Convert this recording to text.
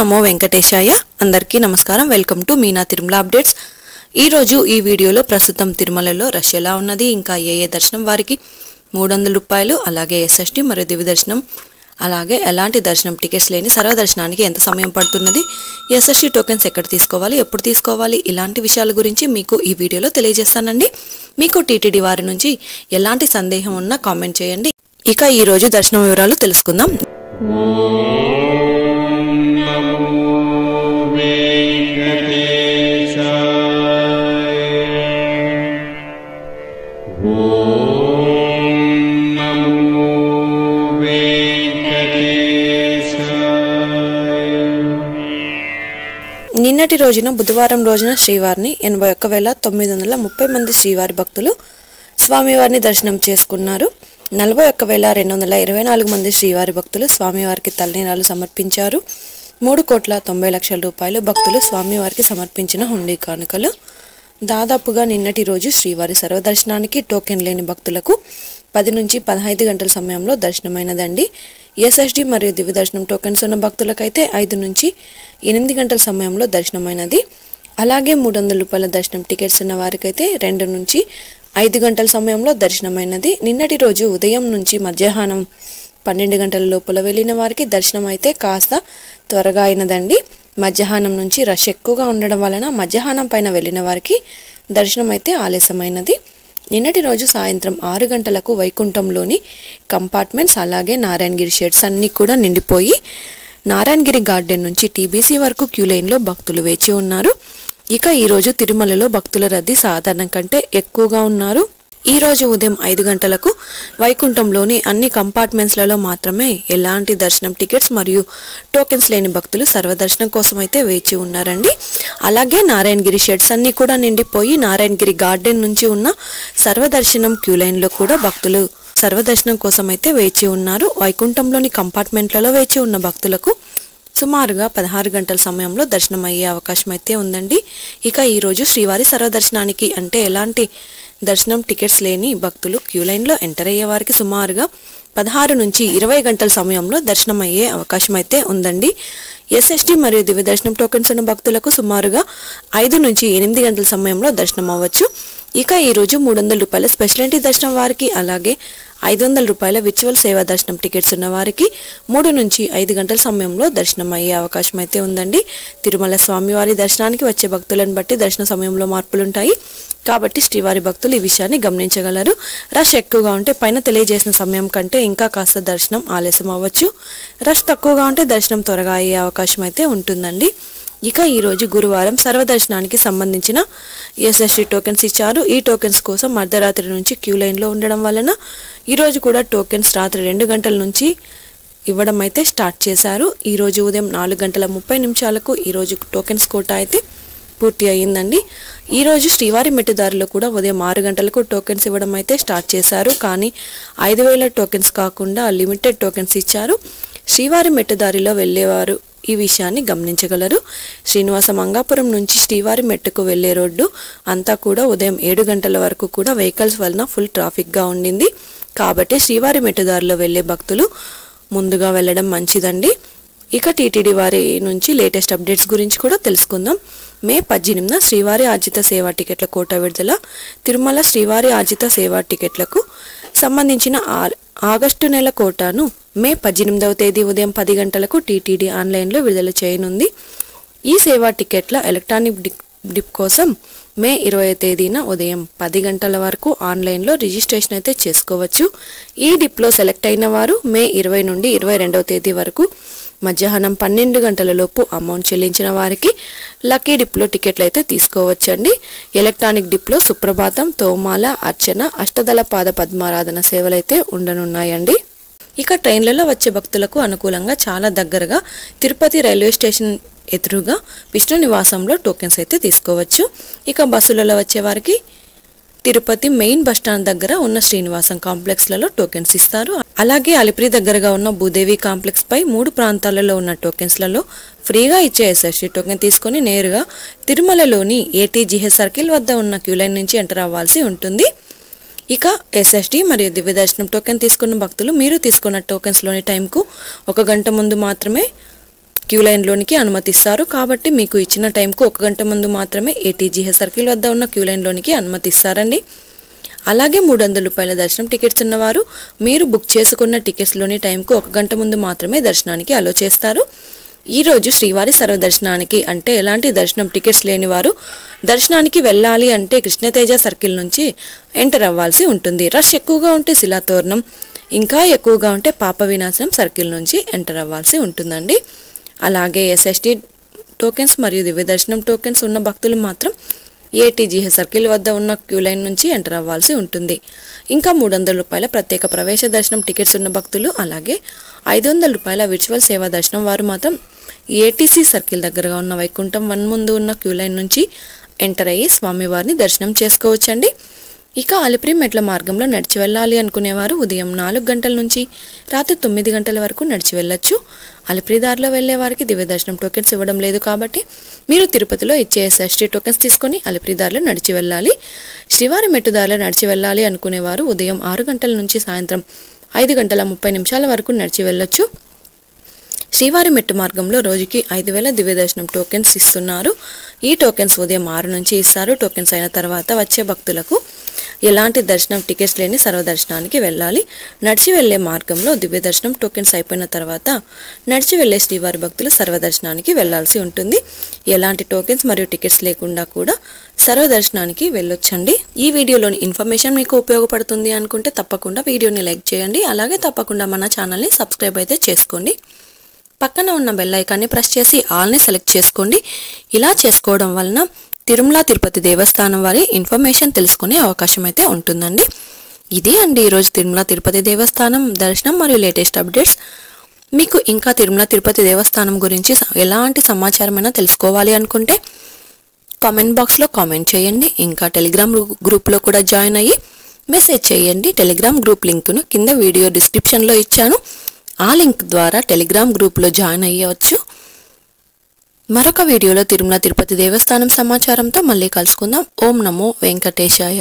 నమో వెంకటేశాయ. అందరికీ నమస్కారం. Welcome to Meena Tirumala updates. ఈ రోజు ఈ వీడియోలో ప్రస్తుతం తిరుమలలో రష్ ఎలా ఉన్నది, ఇంకా ఏ దర్శనం వారికి 300 రూపాయలు, అలాగే ఎస్ఎస్టీ మరియు దివ్య దర్శనం, అలాగే ఎలాంటి దర్శనం టికెట్స్ లేని సర్వదర్శనానికి ఎంత సమయం పడుతున్నది, ఎస్ఎస్టీ టోకెన్స్ ఎక్కడ తీసుకోవాలి, ఎప్పుడు తీసుకోవాలి, ఇలాంటి విషయాల గురించి మీకు ఈ వీడియోలో తెలియజేస్తానండి. మీకు టీటీడీ వారి నుంచి ఎలాంటి సందేహం ఉన్నా కామెంట్ చేయండి. ఇక ఈ రోజు దర్శనం వివరాలు తెలుసుకుందాం. నిన్నటి రోజున బుధవారం రోజున శ్రీవారిని 81,930 మంది శ్రీవారి భక్తులు స్వామివారిని దర్శనం చేసుకున్నారు. 41,224 మంది శ్రీవారి భక్తులు స్వామివారికి తలనీలాలు సమర్పించారు. 3,90,00,000 రూపాయలు భక్తులు స్వామివారికి సమర్పించిన హుండీ కానుకలు. దాదాపుగా నిన్నటి రోజు శ్రీవారి సర్వదర్శనానికి టోకెన్ లేని భక్తులకు 10 నుంచి 15 గంటల సమయంలో దర్శనమైనదండి. ఎస్ఎస్డి మరియు దివ్య దర్శనం టోకెన్స్ ఉన్న భక్తులకైతే 5 నుంచి 8 గంటల సమయంలో దర్శనమైనది. అలాగే 300 రూపాయల దర్శనం టికెట్స్ ఉన్న వారికైతే 2 నుంచి 5 గంటల సమయంలో దర్శనమైనది. నిన్నటి రోజు ఉదయం నుంచి మధ్యాహ్నం 12 గంటల లోపల వెళ్ళిన వారికి దర్శనం అయితే కాస్త త్వరగా అయినదండి. మధ్యాహ్నం నుంచి రష్ ఎక్కువగా ఉండడం వలన మధ్యాహ్నం పైన వెళ్ళిన వారికి దర్శనం అయితే ఆలస్యమైనది. నిన్నటి రోజు సాయంత్రం 6 గంటలకు వైకుంఠంలోని కంపార్ట్మెంట్స్ అలాగే నారాయణగిరి షెడ్స్ అన్నీ కూడా నిండిపోయి నారాయణగిరి గార్డెన్ నుంచి టీబీసీ వరకు క్యూ లైన్లో భక్తులు వేచి ఉన్నారు. ఇక ఈరోజు తిరుమలలో భక్తుల రద్దీ సాధారణం కంటే ఎక్కువగా ఉన్నారు. ఈ రోజు ఉదయం 5 గంటలకు వైకుంఠంలోని అన్ని కంపార్ట్మెంట్స్లలో మాత్రమే ఎలాంటి దర్శనం టికెట్స్ మరియు టోకెన్స్ లేని భక్తులు సర్వదర్శనం కోసం అయితే వేచి ఉన్నారండి. అలాగే నారాయణగిరి షెడ్స్ అన్ని కూడా నిండిపోయి నారాయణగిరి గార్డెన్ నుంచి ఉన్న సర్వదర్శనం క్యూ లైన్లో కూడా భక్తులు సర్వదర్శనం కోసం అయితే వేచి ఉన్నారు. వైకుంఠంలోని కంపార్ట్మెంట్లలో వేచి ఉన్న భక్తులకు సుమారుగా 16 గంటల సమయంలో దర్శనం అయ్యే అవకాశం అయితే ఉందండి. ఇక ఈరోజు శ్రీవారి సర్వదర్శనానికి అంటే ఎలాంటి దర్శనం టికెట్స్ లేని భక్తులు క్యూ లైన్లో ఎంటర్ అయ్యే వారికి సుమారుగా 16 నుంచి 20 గంటల సమయంలో దర్శనం అయ్యే అవకాశం అయితే ఉందండి. ఎస్ఎస్టీ మరియు దివ్య దర్శనం టోకెన్స్ ఉన్న భక్తులకు సుమారుగా 5 నుంచి 8 గంటల సమయంలో దర్శనం అవ్వచ్చు. ఇక ఈరోజు 300 రూపాయల స్పెషల్ ఎంట్రీ దర్శనం వారికి అలాగే 500 రూపాయల విర్చువల్ సేవా దర్శనం టికెట్స్ ఉన్న వారికి 3 నుంచి 5 గంటల సమయంలో దర్శనం అయ్యే అవకాశం అయితే ఉందండి. తిరుమల స్వామివారి దర్శనానికి వచ్చే భక్తులను బట్టి దర్శన సమయంలో మార్పులుంటాయి కాబట్టి శ్రీవారి భక్తులు ఈ విషయాన్ని గమనించగలరు. రష్ ఎక్కువగా ఉంటే పైన తెలియజేసిన సమయం కంటే ఇంకా కాస్త దర్శనం ఆలస్యం అవ్వచ్చు. రష్ తక్కువగా ఉంటే దర్శనం త్వరగా అయ్యే అవకాశం అయితే ఉంటుందండి. ఇక ఈరోజు గురువారం సర్వదర్శనానికి సంబంధించిన ఎస్ఎస్టీ టోకెన్స్ ఇచ్చారు. ఈ టోకెన్స్ కోసం అర్ధరాత్రి నుంచి క్యూ లైన్లో ఉండడం వలన ఈరోజు కూడా టోకెన్స్ రాత్రి 2 గంటల నుంచి ఇవ్వడం అయితే స్టార్ట్ చేశారు. ఈరోజు ఉదయం 4:30 ఈరోజు టోకెన్స్ కోటా అయితే పూర్తి అయ్యిందండి. ఈరోజు శ్రీవారి మెట్టుదారిలో కూడా ఉదయం 6 గంటలకు టోకెన్స్ ఇవ్వడం అయితే స్టార్ట్ చేశారు. కానీ 5,000 టోకెన్స్ కాకుండా లిమిటెడ్ టోకెన్స్ ఇచ్చారు. శ్రీవారి మెట్టుదారిలో వెళ్ళేవారు ఈ విషయాన్ని గమనించగలరు. శ్రీనివాస మంగాపురం నుంచి శ్రీవారి మెట్టుకు వెళ్లే రోడ్డు అంతా కూడా ఉదయం 7 గంటల వరకు కూడా వెహికల్స్ వలన ఫుల్ ట్రాఫిక్గా ఉండింది. కాబట్టి శ్రీవారి మెట్టుదారిలో వెళ్లే భక్తులు ముందుగా వెళ్ళడం మంచిదండి. ఇక టీటీడీ వారి నుంచి లేటెస్ట్ అప్డేట్స్ గురించి కూడా తెలుసుకుందాం. మే 18న శ్రీవారి ఆర్జిత సేవా టికెట్ల కోటా విడుదల. తిరుమల శ్రీవారి ఆర్జిత సేవా టికెట్లకు సంబంధించిన ఆగస్టు నెల కోటాను మే 18వ తేదీ ఉదయం 10 గంటలకు టీటీడీ ఆన్లైన్లో విడుదల చేయనుంది. ఈ సేవా టికెట్ల ఎలక్ట్రానిక్ డిప్ కోసం మే 20వ తేదీన ఉదయం 10 గంటల వరకు ఆన్లైన్లో రిజిస్ట్రేషన్ అయితే చేసుకోవచ్చు. ఈ డిప్లో సెలెక్ట్ అయిన వారు మే 20 నుండి 22వ తేదీ వరకు మధ్యాహ్నం 12 గంటల లోపు అమౌంట్ చెల్లించిన వారికి లక్కీ డిప్లో టికెట్లు అయితే తీసుకోవచ్చండి. ఎలక్ట్రానిక్ డిప్లో సుప్రభాతం, తోమాల, అర్చన, అష్టదళ పాద పద్మారాధన సేవలు అయితే ఉండనున్నాయండి. ఇక ట్రైన్లలో వచ్చే భక్తులకు అనుకూలంగా చాలా దగ్గరగా తిరుపతి రైల్వే స్టేషన్ ఎదురుగా విష్ణు నివాసంలో టోకెన్స్ అయితే తీసుకోవచ్చు. ఇక బస్సులలో వచ్చే వారికి తిరుపతి మెయిన్ బస్టాండ్ దగ్గర ఉన్న శ్రీనివాసం కాంప్లెక్స్లలో టోకెన్స్ ఇస్తారు. అలాగే అలిపిరి దగ్గరగా ఉన్న భూదేవి కాంప్లెక్స్ పై 3 ప్రాంతాలలో ఉన్న టోకెన్స్లలో ఫ్రీగా ఇచ్చే ఎస్ఎస్టీ టోకెన్ తీసుకొని నేరుగా తిరుమలలోని ఏటీజీహెచ్ సర్కిల్ వద్ద ఉన్న క్యూ లైన్ నుంచి ఎంటర్ అవ్వాల్సి ఉంటుంది. ఇక ఎస్ఎస్టీ మరియు దివ్య దర్శనం టోకెన్ తీసుకున్న భక్తులు మీరు తీసుకున్న టోకెన్స్ లోని టైం కు 1 గంట ముందు మాత్రమే క్యూ లైన్లోనికి అనుమతిస్తారు. కాబట్టి మీకు ఇచ్చిన టైంకు 1 గంట ముందు మాత్రమే ATGH సర్కిల్ వద్ద ఉన్న క్యూ లైన్లోనికి అనుమతిస్తారండి. అలాగే 300 రూపాయల దర్శనం టికెట్స్ ఉన్నవారు మీరు బుక్ చేసుకున్న టికెట్స్లోని టైంకు 1 గంట ముందు మాత్రమే దర్శనానికి అలో చేస్తారు. ఈరోజు శ్రీవారి సర్వదర్శనానికి అంటే ఎలాంటి దర్శనం టికెట్స్ లేని వారు దర్శనానికి వెళ్ళాలి అంటే కృష్ణతేజ సర్కిల్ నుంచి ఎంటర్ అవ్వాల్సి ఉంటుంది. రష్ ఎక్కువగా ఉంటే శిలాతోరణం, ఇంకా ఎక్కువగా ఉంటే పాప వినాశనం సర్కిల్ నుంచి ఎంటర్ అవ్వాల్సి ఉంటుందండి. అలాగే SST టోకెన్స్ మరియు దివ్య దర్శనం టోకెన్స్ ఉన్న భక్తులు మాత్రం ATGH సర్కిల్ వద్ద ఉన్న క్యూ లైన్ నుంచి ఎంటర్ అవ్వాల్సి ఉంటుంది. ఇంకా 300 రూపాయల ప్రత్యేక ప్రవేశ దర్శనం టికెట్స్ ఉన్న భక్తులు అలాగే 500 రూపాయల విర్చువల్ సేవా దర్శనం వారు మాత్రం ATC సర్కిల్ దగ్గరగా ఉన్న వైకుంఠం 1 ముందు ఉన్న క్యూ లైన్ నుంచి ఎంటర్ అయ్యి స్వామివారిని దర్శనం చేసుకోవచ్చండి. ఇక అలిపిరి మెట్ల మార్గంలో నడిచి వెళ్ళాలి అనుకునేవారు ఉదయం 4 గంటల నుంచి రాత్రి 9 గంటల వరకు నడిచి వెళ్ళొచ్చు. అలిపిరి దారిలో వెళ్లే వారికి దివ్య దర్శనం టోకెన్స్ ఇవ్వడం లేదు కాబట్టి మీరు తిరుపతిలో ఇచ్చే SST టోకెన్స్ తీసుకొని అలిపిరి దారిలో నడిచి వెళ్ళాలి. శ్రీవారి మెట్టు దారిలో నడిచి వెళ్ళాలి అనుకునేవారు ఉదయం 6 గంటల నుంచి సాయంత్రం 5:30 వరకు నడిచి వెళ్ళొచ్చు. శ్రీవారి మెట్టు మార్గంలో రోజుకి 5,000 దివ్య దర్శనం టోకెన్స్ ఇస్తున్నారు. ఈ టోకెన్స్ ఉదయం 6 నుంచి ఇస్తారు. టోకెన్స్ అయిన తర్వాత వచ్చే భక్తులకు ఎలాంటి దర్శనం టికెట్స్ లేని సర్వదర్శనానికి వెళ్ళాలి. నడిచి వెళ్లే మార్గంలో దివ్య దర్శనం టోకెన్స్ అయిపోయిన తర్వాత నడిచి వెళ్లే శ్రీవారి భక్తులు సర్వదర్శనానికి వెళ్లాల్సి ఉంటుంది. ఎలాంటి టోకెన్స్ మరియు టికెట్స్ లేకుండా కూడా సర్వదర్శనానికి వెళ్ళొచ్చండి. ఈ వీడియోలోని ఇన్ఫర్మేషన్ మీకు ఉపయోగపడుతుంది అనుకుంటే తప్పకుండా వీడియోని లైక్ చేయండి. అలాగే తప్పకుండా మన ఛానల్ని సబ్స్క్రైబ్ అయితే చేసుకోండి. పక్కన ఉన్న బెల్ ఐకాన్ని ప్రెస్ చేసి ఆల్ని సెలెక్ట్ చేసుకోండి. ఇలా చేసుకోవడం వలన తిరుమల తిరుపతి దేవస్థానం వారి ఇన్ఫర్మేషన్ తెలుసుకునే అవకాశం అయితే ఉంటుందండి. ఇదే అండి ఈరోజు తిరుమల తిరుపతి దేవస్థానం దర్శనం మరియు లేటెస్ట్ అప్డేట్స్. మీకు ఇంకా తిరుమల తిరుపతి దేవస్థానం గురించి ఎలాంటి సమాచారమైనా తెలుసుకోవాలి అనుకుంటే కామెంట్ బాక్స్లో కామెంట్ చేయండి. ఇంకా టెలిగ్రామ్ గ్రూప్లో కూడా జాయిన్ అయ్యి మెసేజ్ చేయండి. టెలిగ్రామ్ గ్రూప్ లింక్ను కింద వీడియో డిస్క్రిప్షన్లో ఇచ్చాను. ఆ లింక్ ద్వారా టెలిగ్రామ్ గ్రూప్లో జాయిన్ అయ్యవచ్చు. మరొక వీడియోలో తిరుమల తిరుపతి దేవస్థానం సమాచారంతో మళ్ళీ కలుసుకుందాం. ఓం నమో వెంకటేశాయ.